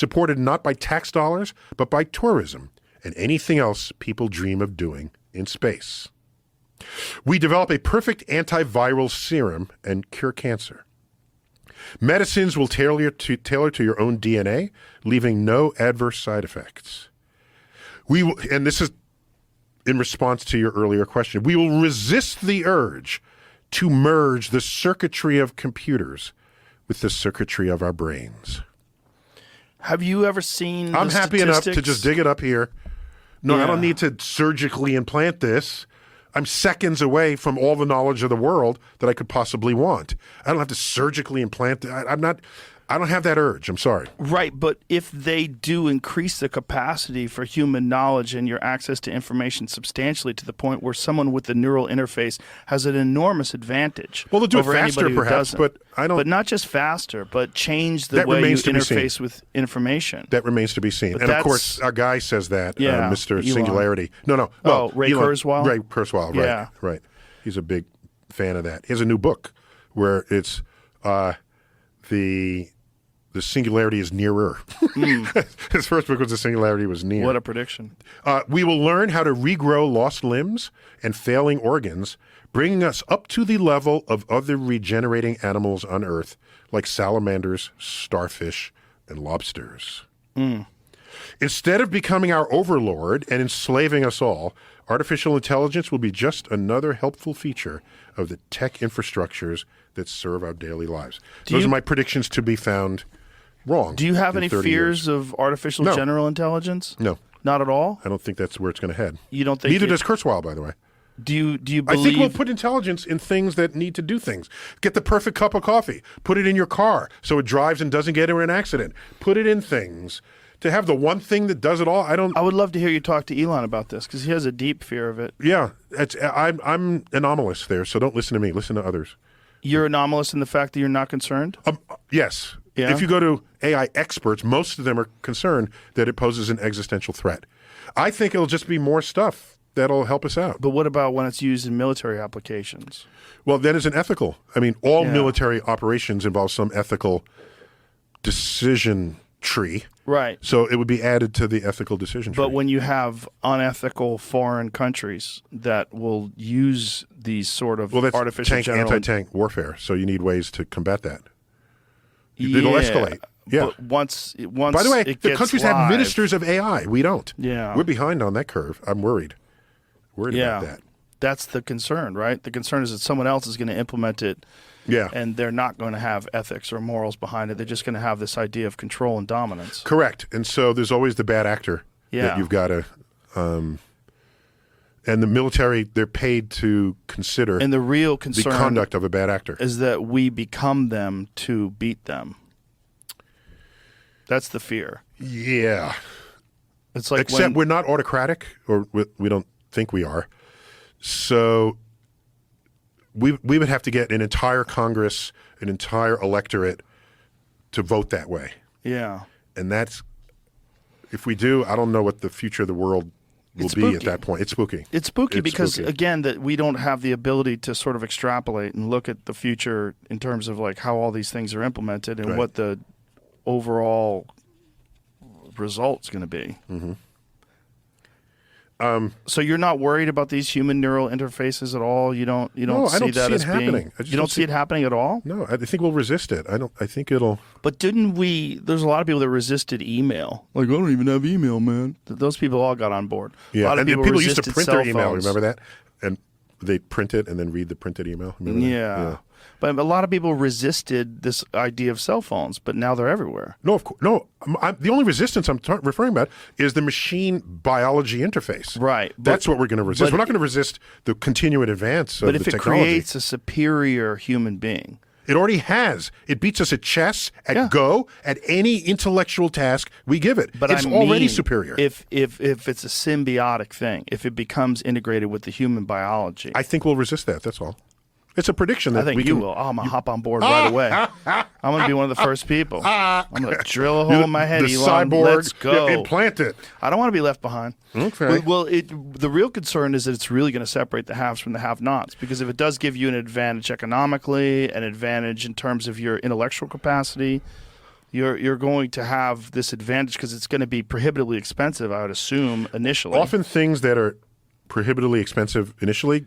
supported not by tax dollars, but by tourism and anything else people dream of doing in space. We develop a perfect antiviral serum and cure cancer. Medicines will tailor to your own DNA, leaving no adverse side effects. And this is in response to your earlier question, we will resist the urge to merge the circuitry of computers with the circuitry of our brains. Have you ever seen I'm happy enough to just dig it up here. No, Yeah. I don't need to surgically implant this. I'm seconds away from all the knowledge of the world that I could possibly want. I don't have to surgically implant it. I don't have that urge. I'm sorry. Right, but if they do increase the capacity for human knowledge and your access to information substantially to the point where someone with the neural interface has an enormous advantage. Well, they'll do it over faster, anybody who perhaps, doesn't. but I don't. But not just faster, but change the That way you remains to be seen. interface with information. That remains to be seen. But And of that's- course, our guy says that, Yeah, Mr. Elon. Singularity. No. Well, Ray Kurzweil? Ray Kurzweil, right. Yeah. Right. He's a big fan of that. He has a new book where it's the singularity is nearer. His first book was The Singularity Was Near. What a prediction. We will learn how to regrow lost limbs and failing organs, bringing us up to the level of other regenerating animals on Earth, like salamanders, starfish, and lobsters. Instead of becoming our overlord and enslaving us all, artificial intelligence will be just another helpful feature of the tech infrastructures that serve our daily lives. Those are my predictions to be found wrong. Do you have in any 30 fears years. of artificial No. general intelligence? No. Not at all? I don't think that's where it's going to head. You don't think Neither does Kurzweil, by the way. Do you believe I think we'll put intelligence in things that need to do things. Get the perfect cup of coffee. Put it in your car so it drives and doesn't get into an accident. Put it in things. To have the one thing that does it all, I would love to hear you talk to Elon about this because he has a deep fear of it. Yeah, I'm anomalous there, so don't listen to me. Listen to others. You're anomalous in the fact that you're not concerned? Yes. Yeah? If you go to AI experts, most of them are concerned that it poses an existential threat. I think it'll just be more stuff that'll help us out. But what about when it's used in military applications? Well, that is an ethical. I mean, all Yeah. military operations involve some ethical decision tree. Right. So it would be added to the ethical decision tree. But when you have unethical foreign countries that will use these sort of that's artificial anti-tank warfare, so you need ways to combat that. It'll escalate. Yeah. But once By the way, it the gets countries live, have ministers of AI. We don't. Yeah. We're behind on that curve. I'm worried. Worried about that. That's the concern, right? The concern is that someone else is going to implement it. Yeah. And they're not going to have ethics or morals behind it. They're just going to have this idea of control and dominance. Correct. And so there's always the bad actor Yeah. that you've got to and the military, they're paid to consider And the real the concern conduct of a bad actor. is that we become them to beat them. That's the fear. Yeah. It's like Except we're not autocratic, or we don't think we are. So we would have to get an entire Congress, an entire electorate to vote that way. yeah. And that's, if we do, I don't know what the future of the world will It's be spooky. at that point. It's spooky. It's spooky because, spooky. again, that we don't have the ability to sort of extrapolate and look at the future in terms of like how all these things are implemented and Right. what the overall result's going to be. Mm-hmm. So you're not worried about these human neural interfaces at all? You don't No, see I don't that see it as being happening. I just you don't don't see it happening at all? No, I think we'll resist it. I think it'll. But didn't we? There's a lot of people that resisted email. Like, I don't even have email, man. Those people all got on board. Yeah, a lot of and people, people used to resisted print cell their email. phones. Remember that? And they print it and then read the printed email. Remember that? Yeah. But a lot of people resisted this idea of cell phones, but now they're everywhere. No, of course. No, the only resistance I'm referring about is the machine biology interface. Right. That's what we're going to resist. but- We're not going to resist the continued advance of But the if it technology. creates a superior human being, It already has. It beats us at chess, at Yeah. Go, at any intellectual task we give it. but it's I already mean, superior. If it's a symbiotic thing, if it becomes integrated with the human biology, I think we'll resist that. That's all. It's a prediction that I think we you can. will. Oh, I'm going to hop on board right away. I'm going to be one of the first people. I'm going to drill a hole in my head, the Elon. cyborg, Let's go. implant it. I don't want to be left behind. Okay. Well, the real concern is that it's really going to separate the haves from the have-nots, because if it does give you an advantage economically, an advantage in terms of your intellectual capacity, you're going to have this advantage because it's going to be prohibitively expensive, I would assume, initially. Often things that are prohibitively expensive initially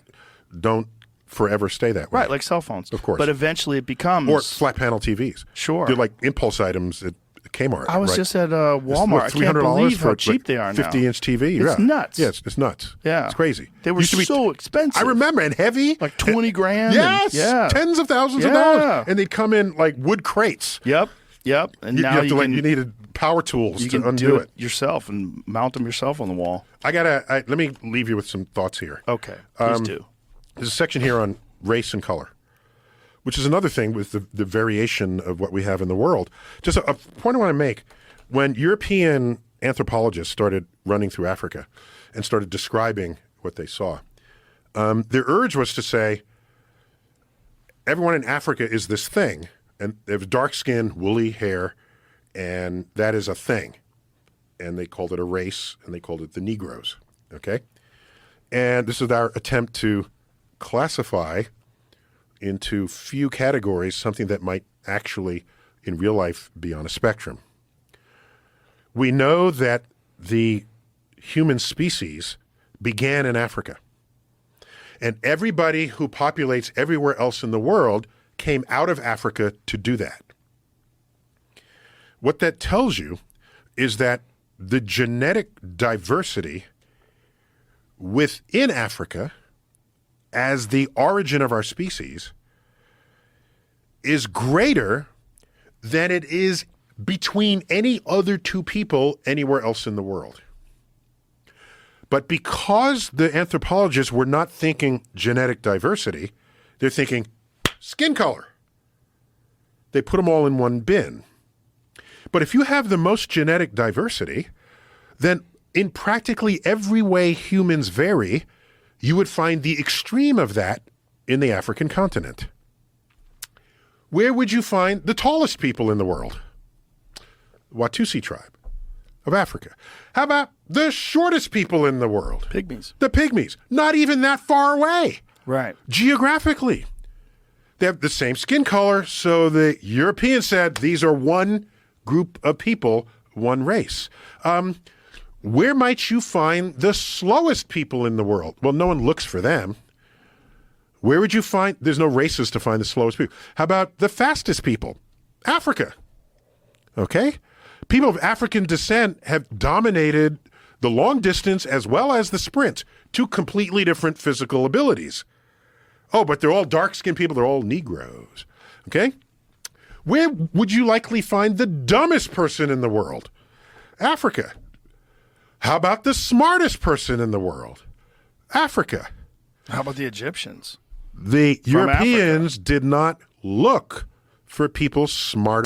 don't forever stay that way. Right, like cell phones. Of course. But eventually it becomes... Or flat panel TVs. Sure. They're like impulse items at Kmart. I was right? just at Walmart. I can't believe how cheap they are now. 50-inch TV. It's nuts. Yeah, it's nuts. Yeah. It's crazy. They were Used to be so expensive. I remember, and heavy. Like 20 grand. Yes. Yeah. Tens of thousands of dollars. And they'd come in like wood crates. Yep. And now you needed power tools you to can undo do it. yourself and mount them yourself on the wall. Let me leave you with some thoughts here. Okay. Please do. There's a section here on race and color, which is another thing with the variation of what we have in the world. Just a point I want to make. When European anthropologists started running through Africa and started describing what they saw, their urge was to say, everyone in Africa is this thing, and they have dark skin, woolly hair, and that is a thing. And they called it a race, and they called it the Negroes, okay? And this is our attempt to classify into few categories something that might actually, in real life, be on a spectrum. We know that the human species began in Africa. And everybody who populates everywhere else in the world came out of Africa to do that. What that tells you is that the genetic diversity within Africa as the origin of our species is greater than it is between any other two people anywhere else in the world. But because the anthropologists were not thinking genetic diversity, they're thinking skin color. They put them all in one bin. But if you have the most genetic diversity, then in practically every way humans vary, you would find the extreme of that in the African continent. Where would you find the tallest people in the world? Watusi tribe of Africa. How about the shortest people in the world? Pygmies. The Pygmies. Not even that far away. Right. Geographically. They have the same skin color, so the Europeans said these are one group of people, one race. Where might you find the slowest people in the world? Well, no one looks for them. Where would you find? There's no races to find the slowest people. How about the fastest people? Africa. Okay? People of African descent have dominated the long distance as well as the sprint, two completely different physical abilities. Oh, but they're all dark-skinned people. They're all Negroes. Okay? Where would you likely find the dumbest person in the world? Africa. How about the smartest person in the world? Africa. How about the Egyptians? The From Europeans did not look for people smart.